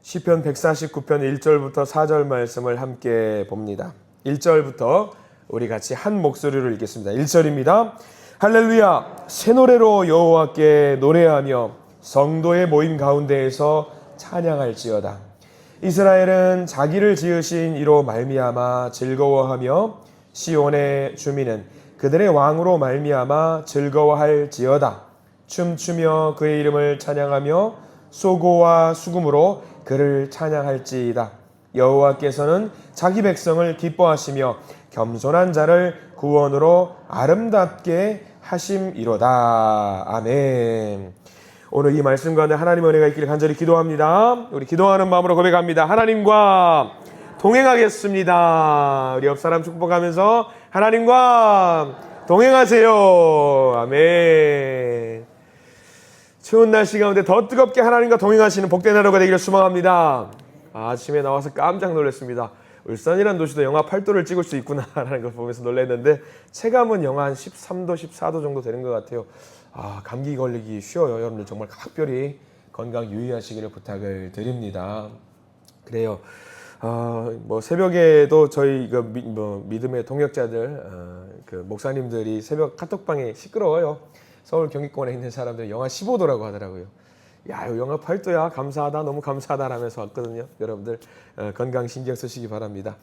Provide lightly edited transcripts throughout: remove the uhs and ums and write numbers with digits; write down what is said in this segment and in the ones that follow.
시편 149편 1절부터 4절 말씀을 함께 봅니다. 1절부터 우리 같이 한 목소리로 읽겠습니다. 1절입니다. 할렐루야, 새 노래로 여호와께 노래하며 성도의 모임 가운데에서 찬양할지어다. 이스라엘은 자기를 지으신 이로 말미암아 즐거워하며 시온의 주민은 그들의 왕으로 말미암아 즐거워할지어다. 춤추며 그의 이름을 찬양하며 소고와 수금으로 그를 찬양할지이다. 여호와께서는 자기 백성을 기뻐하시며 겸손한 자를 구원으로 아름답게 하심이로다. 아멘. 오늘 이 말씀 가운데 하나님의 은혜가 있기를 간절히 기도합니다. 우리 기도하는 마음으로 고백합니다. 하나님과 동행하겠습니다. 우리 옆 사람 축복하면서 하나님과 동행하세요. 아멘. 추운 날씨 가운데 더 뜨겁게 하나님과 동행하시는 복된 하루가 되기를 소망합니다. 아침에 나와서 깜짝 놀랐습니다. 울산이라는 도시도 영하 8도를 찍을 수 있구나라는 걸 보면서 놀랐는데 체감은 영하 한 13도, 14도 정도 되는 것 같아요. 감기 걸리기 쉬워요. 여러분들 정말 각별히 건강 유의하시기를 부탁을 드립니다. 그래요. 새벽에도 저희 믿음의 동역자들, 목사님들이 새벽 카톡방에 시끄러워요. 서울 경기권에 있는 사람들이 영하 15도라고 하더라고요. 야, 영하 8도야. 감사하다. 너무 감사하다 라면서 왔거든요. 여러분들 건강 신경 쓰시기 바랍니다.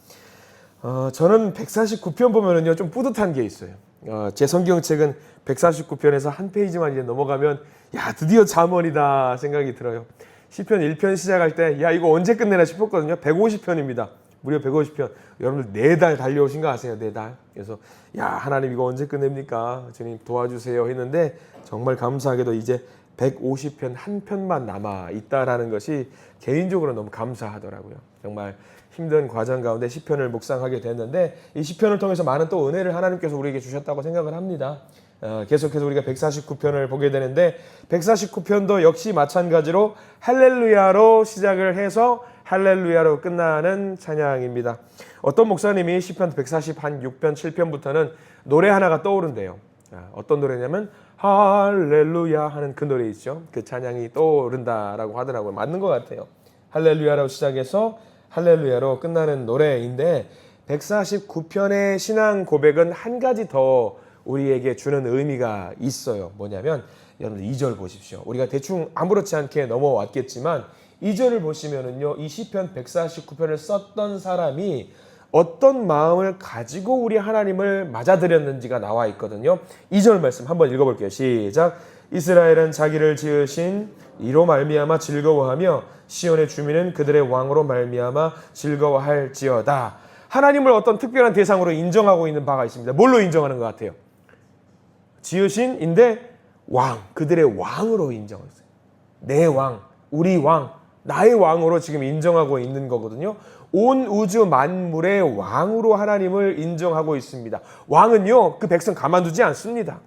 저는 149편 보면은요 좀 뿌듯한 게 있어요. 제 성경책은 149편에서 한 페이지만 이제 넘어가면 야, 드디어 잠언이다 생각이 들어요. 시편 1편 시작할 때 야, 이거 언제 끝내나 싶었거든요. 150편입니다. 무려 150편. 여러분들 4달 달려오신 거 아세요? 4달. 그래서 야, 하나님 이거 언제 끝냅니까? 주님 도와주세요 했는데 정말 감사하게도 이제 150편 한 편만 남아 있다라는 것이 개인적으로 너무 감사하더라고요. 정말 힘든 과정 가운데 시편을 묵상하게 됐는데 이 시편을 통해서 많은 또 은혜를 하나님께서 우리에게 주셨다고 생각을 합니다. 계속해서 우리가 149편을 보게 되는데 149편도 역시 마찬가지로 할렐루야로 시작을 해서 할렐루야로 끝나는 찬양입니다. 어떤 목사님이 시편 146편 7편부터는 노래 하나가 떠오른대요. 어떤 노래냐면 할렐루야 하는 그 노래 있죠. 그 찬양이 떠오른다라고 하더라고요. 맞는 것 같아요. 할렐루야로 시작해서 할렐루야로 끝나는 노래인데 149편의 신앙 고백은 한 가지 더 우리에게 주는 의미가 있어요. 뭐냐면 여러분들 2절 보십시오. 우리가 대충 아무렇지 않게 넘어왔겠지만 2절을 보시면은요, 이 시편 149편을 썼던 사람이 어떤 마음을 가지고 우리 하나님을 맞아들였는지가 나와 있거든요. 2절 말씀 한번 읽어볼게요. 시작. 이스라엘은 자기를 지으신 이로 말미암아 즐거워하며 시온의 주민은 그들의 왕으로 말미암아 즐거워할지어다. 하나님을 어떤 특별한 대상으로 인정하고 있는 바가 있습니다. 뭘로 인정하는 것 같아요? 지으신인데 왕, 그들의 왕으로 인정했어요. 내 왕, 우리 왕, 나의 왕으로 지금 인정하고 있는 거거든요. 온 우주 만물의 왕으로 하나님을 인정하고 있습니다. 왕은요, 그 백성 가만두지 않습니다.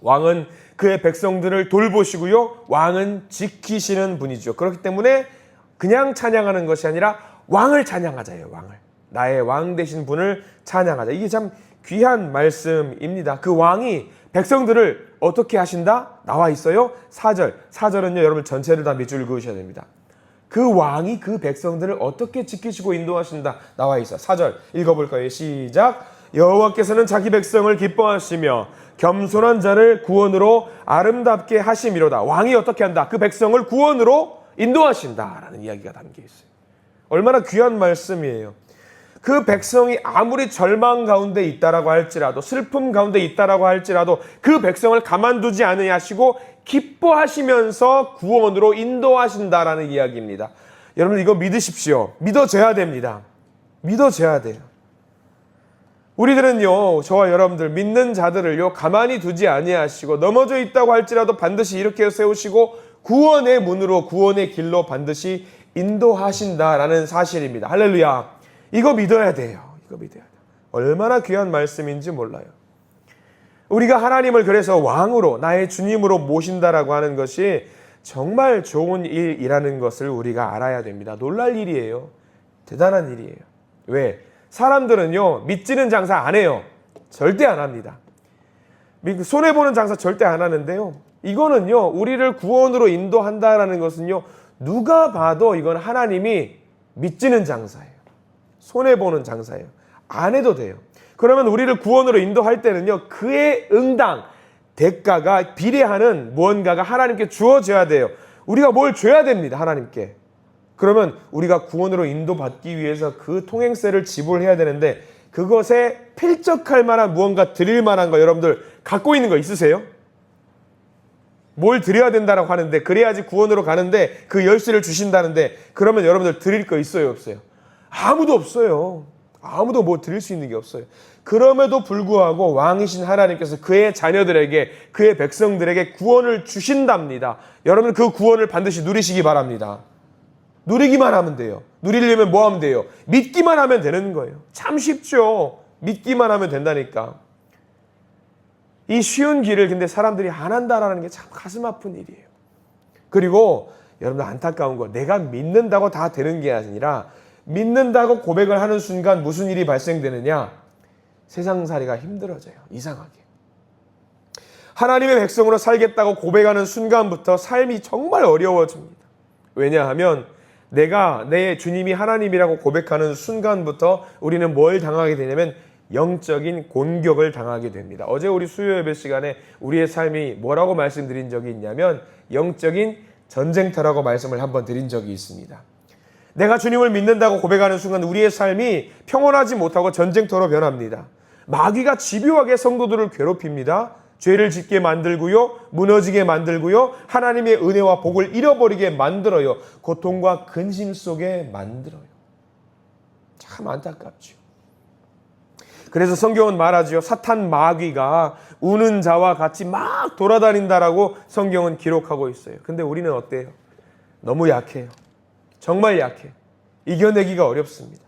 왕은 그의 백성들을 돌보시고요, 왕은 지키시는 분이죠. 그렇기 때문에 그냥 찬양하는 것이 아니라 왕을 찬양하자예요. 왕을. 나의 왕 되신 분을 찬양하자. 이게 참 귀한 말씀입니다. 그 왕이 백성들을 어떻게 하신다? 나와 있어요. 4절. 4절은요, 여러분 전체를 다 밑줄 그으셔야 됩니다. 그 왕이 그 백성들을 어떻게 지키시고 인도하신다? 나와 있어. 4절 읽어볼까요? 시작. 여호와께서는 자기 백성을 기뻐하시며 겸손한 자를 구원으로 아름답게 하심이로다. 왕이 어떻게 한다? 그 백성을 구원으로 인도하신다라는 이야기가 담겨 있어요. 얼마나 귀한 말씀이에요. 그 백성이 아무리 절망 가운데 있다라고 할지라도, 슬픔 가운데 있다라고 할지라도 그 백성을 가만두지 않으시고 기뻐하시면서 구원으로 인도하신다라는 이야기입니다. 여러분 이거 믿으십시오. 믿어져야 됩니다. 믿어져야 돼요. 우리들은요, 저와 여러분들 믿는 자들을요 가만히 두지 아니하시고 넘어져 있다고 할지라도 반드시 일으켜 세우시고 구원의 문으로, 구원의 길로 반드시 인도하신다라는 사실입니다. 할렐루야. 이거 믿어야 돼요. 이거 믿어야 돼요. 얼마나 귀한 말씀인지 몰라요. 우리가 하나님을 그래서 왕으로, 나의 주님으로 모신다라고 하는 것이 정말 좋은 일이라는 것을 우리가 알아야 됩니다. 놀랄 일이에요. 대단한 일이에요. 왜? 사람들은요, 믿지는 장사 안 해요. 절대 안 합니다. 손해보는 장사 절대 안 하는데요. 이거는요, 우리를 구원으로 인도한다라는 것은요, 누가 봐도 이건 하나님이 믿지는 장사예요. 손해보는 장사예요. 안 해도 돼요. 그러면 우리를 구원으로 인도할 때는요, 그의 응당, 대가가 비례하는 무언가가 하나님께 주어져야 돼요. 우리가 뭘 줘야 됩니다, 하나님께. 그러면 우리가 구원으로 인도받기 위해서 그 통행세를 지불해야 되는데, 그것에 필적할 만한 무언가 드릴 만한 거 여러분들 갖고 있는 거 있으세요? 뭘 드려야 된다라고 하는데, 그래야지 구원으로 가는데 그 열쇠를 주신다는데, 그러면 여러분들 드릴 거 있어요, 없어요? 아무도 없어요. 아무도 뭐 드릴 수 있는 게 없어요. 그럼에도 불구하고 왕이신 하나님께서 그의 자녀들에게, 그의 백성들에게 구원을 주신답니다. 여러분 그 구원을 반드시 누리시기 바랍니다. 누리기만 하면 돼요. 누리려면 뭐 하면 돼요? 믿기만 하면 되는 거예요. 참 쉽죠. 믿기만 하면 된다니까. 이 쉬운 길을 근데 사람들이 안 한다라는 게 참 가슴 아픈 일이에요. 그리고 여러분들 안타까운 거, 내가 믿는다고 다 되는 게 아니라 믿는다고 고백을 하는 순간 무슨 일이 발생되느냐? 세상살이가 힘들어져요. 이상하게. 하나님의 백성으로 살겠다고 고백하는 순간부터 삶이 정말 어려워집니다. 왜냐하면 내가 내 주님이 하나님이라고 고백하는 순간부터 우리는 뭘 당하게 되냐면 영적인 공격을 당하게 됩니다. 어제 우리 수요 예배 시간에 우리의 삶이 뭐라고 말씀드린 적이 있냐면 영적인 전쟁터라고 말씀을 한번 드린 적이 있습니다. 내가 주님을 믿는다고 고백하는 순간 우리의 삶이 평온하지 못하고 전쟁터로 변합니다. 마귀가 집요하게 성도들을 괴롭힙니다. 죄를 짓게 만들고요, 무너지게 만들고요, 하나님의 은혜와 복을 잃어버리게 만들어요. 고통과 근심 속에 만들어요. 참 안타깝죠. 그래서 성경은 말하지요. 사탄 마귀가 우는 자와 같이 막 돌아다닌다라고 성경은 기록하고 있어요. 근데 우리는 어때요? 너무 약해요. 정말 약해. 이겨내기가 어렵습니다.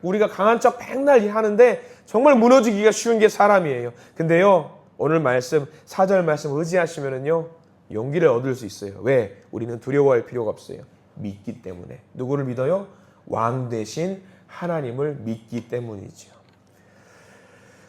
우리가 강한 척 백날 하는데 정말 무너지기가 쉬운 게 사람이에요. 근데요, 오늘 말씀, 4절 말씀 의지하시면은요, 용기를 얻을 수 있어요. 왜? 우리는 두려워할 필요가 없어요. 믿기 때문에. 누구를 믿어요? 왕 대신 하나님을 믿기 때문이죠.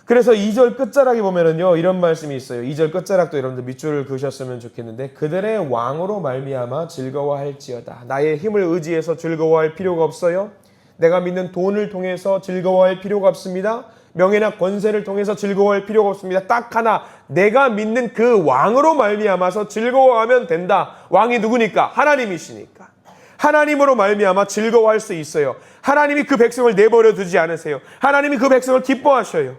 그래서 2절 끝자락에 보면은요, 이런 말씀이 있어요. 2절 끝자락도 여러분들 밑줄을 그으셨으면 좋겠는데, 그들의 왕으로 말미암아 즐거워할지어다. 나의 힘을 의지해서 즐거워할 필요가 없어요. 내가 믿는 돈을 통해서 즐거워할 필요가 없습니다. 명예나 권세를 통해서 즐거워할 필요가 없습니다. 딱 하나, 내가 믿는 그 왕으로 말미암아서 즐거워하면 된다. 왕이 누구니까? 하나님이시니까. 하나님으로 말미암아 즐거워할 수 있어요. 하나님이 그 백성을 내버려 두지 않으세요. 하나님이 그 백성을 기뻐하셔요.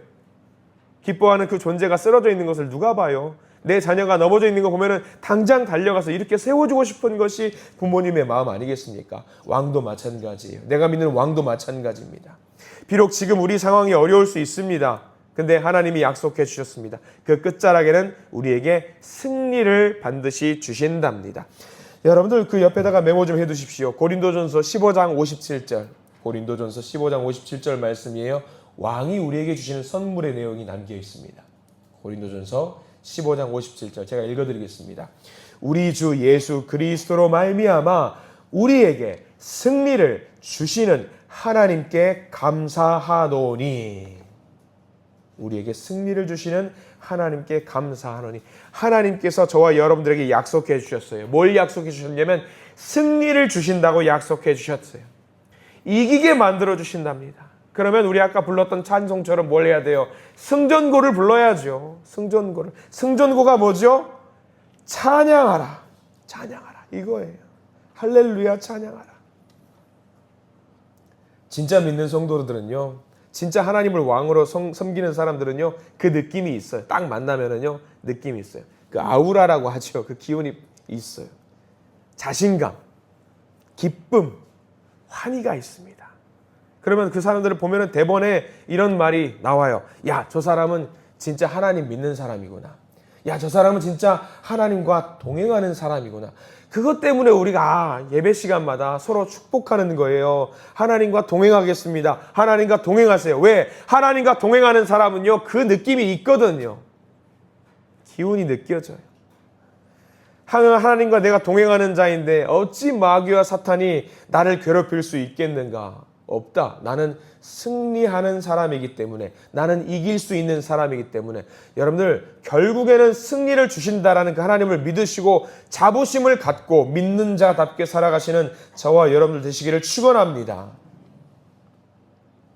기뻐하는 그 존재가 쓰러져 있는 것을 누가 봐요? 내 자녀가 넘어져 있는 거 보면은 당장 달려가서 이렇게 세워주고 싶은 것이 부모님의 마음 아니겠습니까? 왕도 마찬가지예요. 내가 믿는 왕도 마찬가지입니다. 비록 지금 우리 상황이 어려울 수 있습니다. 근데 하나님이 약속해 주셨습니다. 그 끝자락에는 우리에게 승리를 반드시 주신답니다. 여러분들 그 옆에다가 메모 좀 해두십시오. 고린도전서 15장 57절. 고린도전서 15장 57절 말씀이에요. 왕이 우리에게 주시는 선물의 내용이 담겨 있습니다. 고린도전서 15장 57절 제가 읽어드리겠습니다. 우리 주 예수 그리스도로 말미암아 우리에게 승리를 주시는 하나님께 감사하노니. 우리에게 승리를 주시는 하나님께 감사하노니. 하나님께서 저와 여러분들에게 약속해 주셨어요. 뭘 약속해 주셨냐면 승리를 주신다고 약속해 주셨어요. 이기게 만들어 주신답니다. 그러면 우리 아까 불렀던 찬송처럼 뭘 해야 돼요? 승전고를 불러야죠. 승전고를. 승전고가 뭐죠? 찬양하라. 찬양하라. 이거예요. 할렐루야 찬양하라. 진짜 믿는 성도들은요, 진짜 하나님을 왕으로 섬기는 사람들은요, 그 느낌이 있어요. 딱 만나면은요, 느낌이 있어요. 그 아우라라고 하죠. 그 기운이 있어요. 자신감, 기쁨, 환희가 있습니다. 그러면 그 사람들을 보면은 대번에 이런 말이 나와요. 야, 저 사람은 진짜 하나님 믿는 사람이구나. 야, 저 사람은 진짜 하나님과 동행하는 사람이구나. 그것 때문에 우리가 예배 시간마다 서로 축복하는 거예요. 하나님과 동행하겠습니다. 하나님과 동행하세요. 왜? 하나님과 동행하는 사람은요, 그 느낌이 있거든요. 기운이 느껴져요. 하나님과 내가 동행하는 자인데 어찌 마귀와 사탄이 나를 괴롭힐 수 있겠는가? 없다. 나는 승리하는 사람이기 때문에, 나는 이길 수 있는 사람이기 때문에, 여러분들 결국에는 승리를 주신다라는 그 하나님을 믿으시고 자부심을 갖고 믿는 자답게 살아가시는 저와 여러분들 되시기를 축원합니다.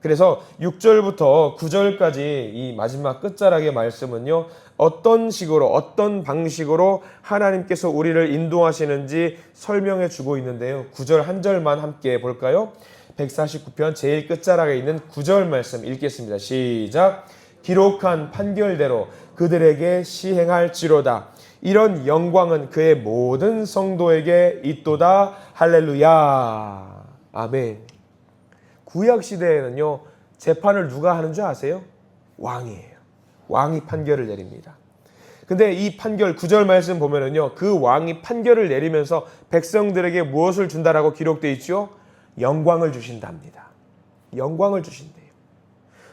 그래서 6절부터 9절까지 이 마지막 끝자락의 말씀은요, 어떤 식으로, 어떤 방식으로 하나님께서 우리를 인도하시는지 설명해 주고 있는데요. 9절 한 절만 함께 볼까요? 149편 제일 끝자락에 있는 9절 말씀 읽겠습니다. 시작. 기록한 판결대로 그들에게 시행할지로다. 이런 영광은 그의 모든 성도에게 있도다. 할렐루야. 아멘. 구약 시대에는요, 재판을 누가 하는 줄 아세요? 왕이에요. 왕이 판결을 내립니다. 근데 이 판결 9절 말씀 보면은요, 그 왕이 판결을 내리면서 백성들에게 무엇을 준다라고 기록되어 있죠? 영광을 주신답니다. 영광을 주신대요.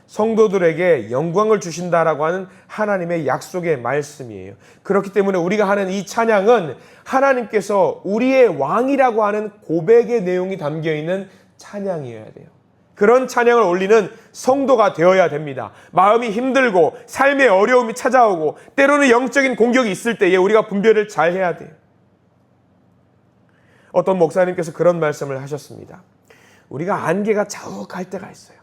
성도들에게 영광을 주신다라고 하는 하나님의 약속의 말씀이에요. 그렇기 때문에 우리가 하는 이 찬양은 하나님께서 우리의 왕이라고 하는 고백의 내용이 담겨 있는 찬양이어야 돼요. 그런 찬양을 올리는 성도가 되어야 됩니다. 마음이 힘들고 삶의 어려움이 찾아오고 때로는 영적인 공격이 있을 때에 우리가 분별을 잘 해야 돼요. 어떤 목사님께서 그런 말씀을 하셨습니다. 우리가 안개가 자욱할 때가 있어요.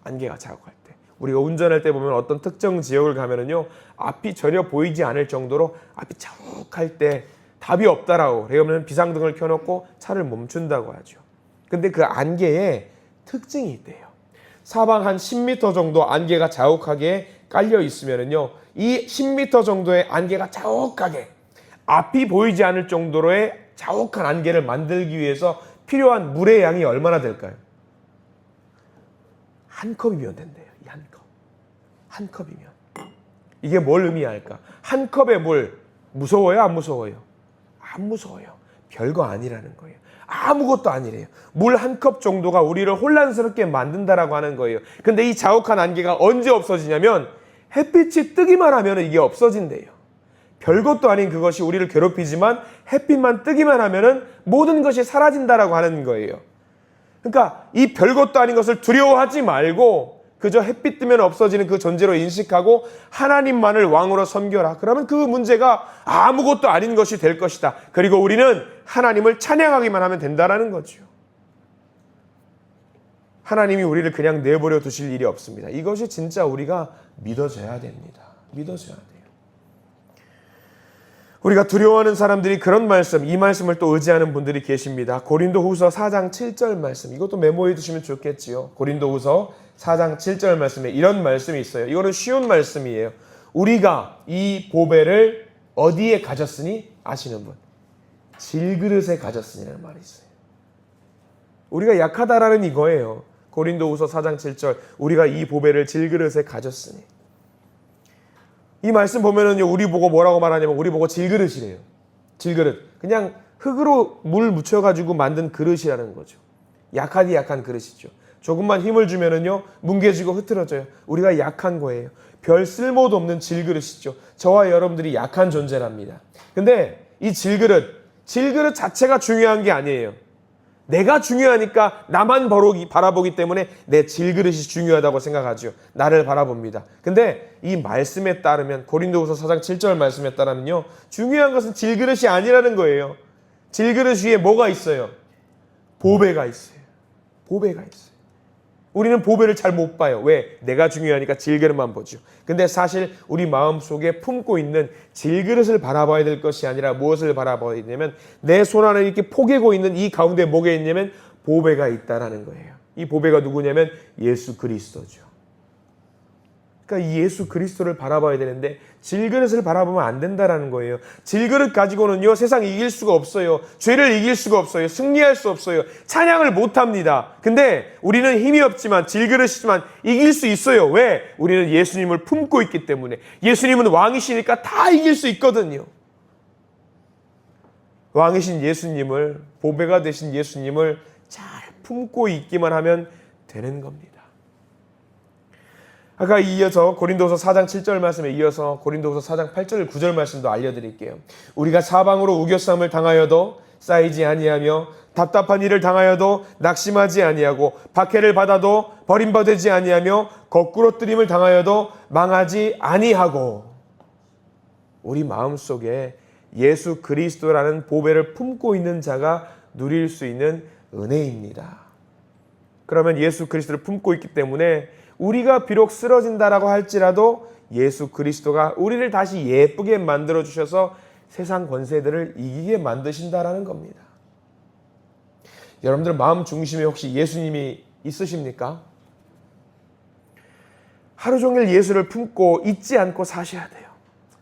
안개가 자욱할 때. 우리가 운전할 때 보면 어떤 특정 지역을 가면은요, 앞이 전혀 보이지 않을 정도로 앞이 자욱할 때 답이 없다라고, 그러면 비상등을 켜놓고 차를 멈춘다고 하죠. 근데 그 안개에 특징이 있대요. 사방 한 10m 정도 안개가 자욱하게 깔려 있으면은요, 이 10m 정도의 안개가 자욱하게 앞이 보이지 않을 정도로의 자욱한 안개를 만들기 위해서 필요한 물의 양이 얼마나 될까요? 한 컵이면 된대요. 이 한 컵. 한 컵이면. 이게 뭘 의미할까? 한 컵의 물 무서워요? 안 무서워요? 안 무서워요. 별거 아니라는 거예요. 아무것도 아니래요. 물 한 컵 정도가 우리를 혼란스럽게 만든다라고 하는 거예요. 근데 이 자욱한 안개가 언제 없어지냐면 햇빛이 뜨기만 하면 이게 없어진대요. 별것도 아닌 그것이 우리를 괴롭히지만 햇빛만 뜨기만 하면은 모든 것이 사라진다라고 하는 거예요. 그러니까 이 별것도 아닌 것을 두려워하지 말고 그저 햇빛 뜨면 없어지는 그 존재로 인식하고 하나님만을 왕으로 섬겨라. 그러면 그 문제가 아무것도 아닌 것이 될 것이다. 그리고 우리는 하나님을 찬양하기만 하면 된다라는 거죠. 하나님이 우리를 그냥 내버려 두실 일이 없습니다. 이것이 진짜 우리가 믿어져야 됩니다. 믿어져야 돼요. 우리가 두려워하는 사람들이 그런 말씀, 이 말씀을 또 의지하는 분들이 계십니다. 고린도후서 4장 7절 말씀, 이것도 메모해 두시면 좋겠지요. 고린도후서 4장 7절 말씀에 이런 말씀이 있어요. 이거는 쉬운 말씀이에요. 우리가 이 보배를 어디에 가졌으니 아시는 분? 질그릇에 가졌으니라는 말이 있어요. 우리가 약하다라는 이거예요. 고린도후서 4장 7절, 우리가 이 보배를 질그릇에 가졌으니. 이 말씀 보면은요, 우리 보고 뭐라고 말하냐면 우리 보고 질그릇이래요. 질그릇. 그냥 흙으로 물 묻혀가지고 만든 그릇이라는 거죠. 약하디 약한 그릇이죠. 조금만 힘을 주면은요, 뭉개지고 흐트러져요. 우리가 약한 거예요. 별 쓸모도 없는 질그릇이죠. 저와 여러분들이 약한 존재랍니다. 근데 이 질그릇 자체가 중요한 게 아니에요. 내가 중요하니까 나만 바라보기 때문에 내 질그릇이 중요하다고 생각하죠. 나를 바라봅니다. 근데 이 말씀에 따르면, 고린도후서 4장 7절 말씀에 따르면요, 중요한 것은 질그릇이 아니라는 거예요. 질그릇 위에 뭐가 있어요? 보배가 있어요. 보배가 있어요. 우리는 보배를 잘 못 봐요. 왜? 내가 중요하니까 질그릇만 보죠. 근데 사실 우리 마음속에 품고 있는 질그릇을 바라봐야 될 것이 아니라 무엇을 바라봐야 되냐면 내 손 안에 이렇게 포개고 있는 이 가운데 뭐가 있냐면 보배가 있다라는 거예요. 이 보배가 누구냐면 예수 그리스도죠. 그러니까 이 예수 그리스도를 바라봐야 되는데 질그릇을 바라보면 안 된다라는 거예요. 질그릇 가지고는요, 세상 이길 수가 없어요. 죄를 이길 수가 없어요. 승리할 수 없어요. 찬양을 못합니다. 근데 우리는 힘이 없지만, 질그릇이지만 이길 수 있어요. 왜? 우리는 예수님을 품고 있기 때문에. 예수님은 왕이시니까 다 이길 수 있거든요. 왕이신 예수님을, 보배가 되신 예수님을 잘 품고 있기만 하면 되는 겁니다. 아까 이어서 고린도후서 4장 7절 말씀에 이어서 고린도후서 4장 8절 9절 말씀도 알려드릴게요. 우리가 사방으로 우겨싸움을 당하여도 쌓이지 아니하며 답답한 일을 당하여도 낙심하지 아니하고 박해를 받아도 버림받지 아니하며 거꾸로 뜨림을 당하여도 망하지 아니하고. 우리 마음속에 예수 그리스도라는 보배를 품고 있는 자가 누릴 수 있는 은혜입니다. 그러면 예수 그리스도를 품고 있기 때문에 우리가 비록 쓰러진다라고 할지라도 예수 그리스도가 우리를 다시 예쁘게 만들어 주셔서 세상 권세들을 이기게 만드신다라는 겁니다. 여러분들 마음 중심에 혹시 예수님이 있으십니까? 하루 종일 예수를 품고 잊지 않고 사셔야 돼요.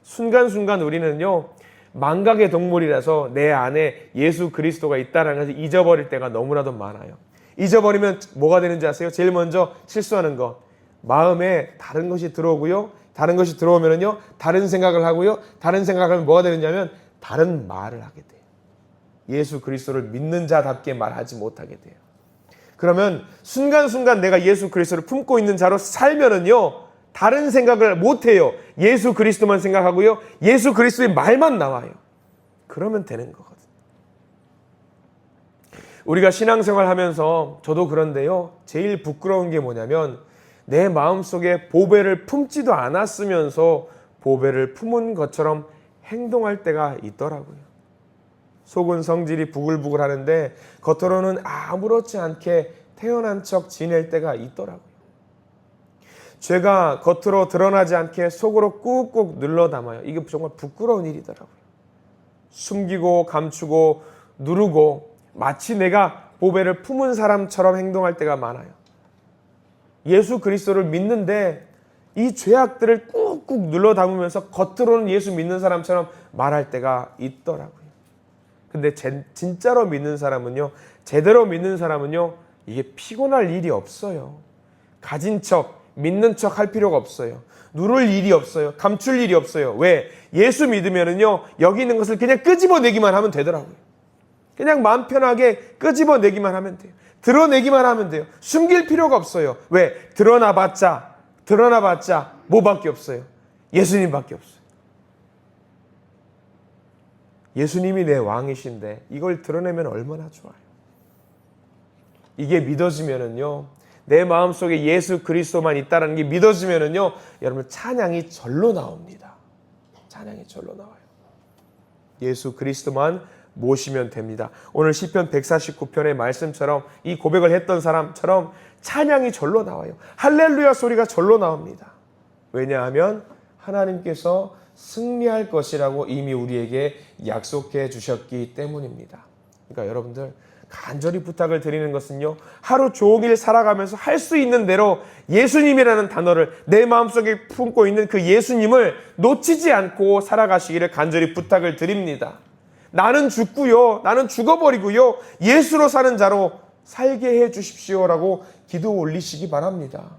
순간순간 우리는요, 망각의 동물이라서 내 안에 예수 그리스도가 있다는 것을 잊어버릴 때가 너무나도 많아요. 잊어버리면 뭐가 되는지 아세요? 제일 먼저 실수하는 것. 마음에 다른 것이 들어오고요. 다른 것이 들어오면요, 다른 생각을 하고요. 다른 생각하면 뭐가 되느냐면 다른 말을 하게 돼요. 예수 그리스도를 믿는 자답게 말하지 못하게 돼요. 그러면 순간순간 내가 예수 그리스도를 품고 있는 자로 살면은요, 다른 생각을 못해요. 예수 그리스도만 생각하고요. 예수 그리스도의 말만 나와요. 그러면 되는 거거든요. 우리가 신앙생활 하면서 저도 그런데요, 제일 부끄러운 게 뭐냐면 내 마음속에 보배를 품지도 않았으면서 보배를 품은 것처럼 행동할 때가 있더라고요. 속은 성질이 부글부글 하는데 겉으로는 아무렇지 않게 태어난 척 지낼 때가 있더라고요. 죄가 겉으로 드러나지 않게 속으로 꾹꾹 눌러 담아요. 이게 정말 부끄러운 일이더라고요. 숨기고 감추고 누르고 마치 내가 보배를 품은 사람처럼 행동할 때가 많아요. 예수 그리스도를 믿는데 이 죄악들을 꾹꾹 눌러 담으면서 겉으로는 예수 믿는 사람처럼 말할 때가 있더라고요. 근데 진짜로 믿는 사람은요, 제대로 믿는 사람은요, 이게 피곤할 일이 없어요. 가진 척, 믿는 척 할 필요가 없어요. 누를 일이 없어요. 감출 일이 없어요. 왜? 예수 믿으면은요, 여기 있는 것을 그냥 끄집어내기만 하면 되더라고요. 그냥 마음 편하게 끄집어내기만 하면 돼요. 드러내기만 하면 돼요. 숨길 필요가 없어요. 왜? 드러나봤자 뭐밖에 없어요? 예수님밖에 없어요. 예수님이 내 왕이신데 이걸 드러내면 얼마나 좋아요. 이게 믿어지면은요, 내 마음속에 예수 그리스도만 있다는 게 믿어지면은요, 여러분 찬양이 절로 나옵니다. 찬양이 절로 나와요. 예수 그리스도만 모시면 됩니다. 오늘 시편 149편의 말씀처럼 이 고백을 했던 사람처럼 찬양이 절로 나와요. 할렐루야 소리가 절로 나옵니다. 왜냐하면 하나님께서 승리할 것이라고 이미 우리에게 약속해 주셨기 때문입니다. 그러니까 여러분들 간절히 부탁을 드리는 것은요, 하루 종일 살아가면서 할 수 있는 대로 예수님이라는 단어를 내 마음속에 품고 있는 그 예수님을 놓치지 않고 살아가시기를 간절히 부탁을 드립니다. 나는 죽고요, 나는 죽어버리고요, 예수로 사는 자로 살게 해 주십시오라고 기도 올리시기 바랍니다.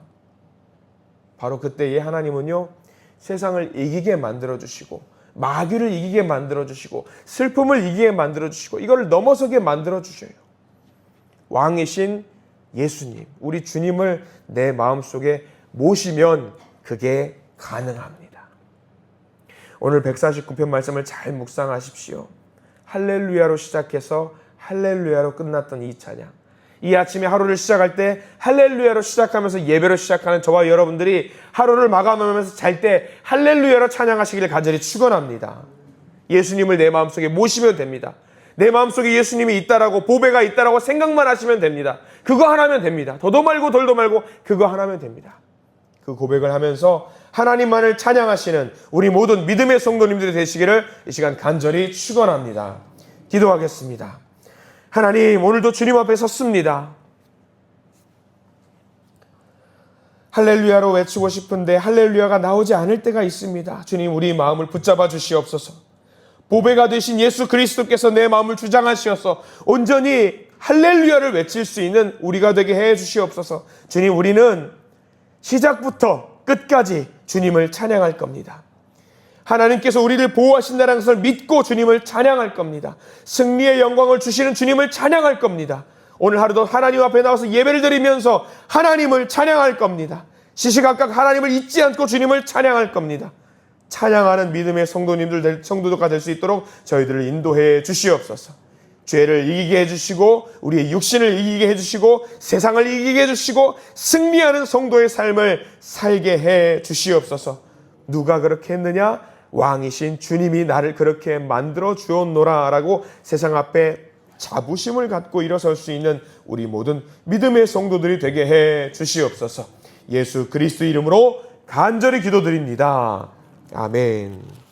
바로 그때에 하나님은요, 세상을 이기게 만들어주시고 마귀를 이기게 만들어주시고 슬픔을 이기게 만들어주시고 이걸 넘어서게 만들어주셔요. 왕이신 예수님, 우리 주님을 내 마음속에 모시면 그게 가능합니다. 오늘 149편 말씀을 잘 묵상하십시오. 할렐루야로 시작해서 할렐루야로 끝났던 이 찬양, 이 아침에 하루를 시작할 때 할렐루야로 시작하면서 예배로 시작하는 저와 여러분들이 하루를 마감하면서 잘 때 할렐루야로 찬양하시기를 간절히 축원합니다. 예수님을 내 마음속에 모시면 됩니다. 내 마음속에 예수님이 있다라고, 보배가 있다라고 생각만 하시면 됩니다. 그거 하나면 됩니다. 더도 말고 덜도 말고 그거 하나면 됩니다. 그 고백을 하면서 하나님만을 찬양하시는 우리 모든 믿음의 성도님들이 되시기를 이 시간 간절히 축원합니다. 기도하겠습니다. 하나님, 오늘도 주님 앞에 섰습니다. 할렐루야로 외치고 싶은데 할렐루야가 나오지 않을 때가 있습니다. 주님, 우리 마음을 붙잡아 주시옵소서. 보배가 되신 예수 그리스도께서 내 마음을 주장하시어서 온전히 할렐루야를 외칠 수 있는 우리가 되게 해 주시옵소서. 주님, 우리는 시작부터 끝까지 주님을 찬양할 겁니다. 하나님께서 우리를 보호하신다는 것을 믿고 주님을 찬양할 겁니다. 승리의 영광을 주시는 주님을 찬양할 겁니다. 오늘 하루도 하나님 앞에 나와서 예배를 드리면서 하나님을 찬양할 겁니다. 시시각각 하나님을 잊지 않고 주님을 찬양할 겁니다. 찬양하는 믿음의 성도가 될 수 있도록 저희들을 인도해 주시옵소서. 죄를 이기게 해주시고 우리의 육신을 이기게 해주시고 세상을 이기게 해주시고 승리하는 성도의 삶을 살게 해 주시옵소서. 누가 그렇게 했느냐? 왕이신 주님이 나를 그렇게 만들어 주었노라 라고 세상 앞에 자부심을 갖고 일어설 수 있는 우리 모든 믿음의 성도들이 되게 해 주시옵소서. 예수 그리스도 이름으로 간절히 기도드립니다. 아멘.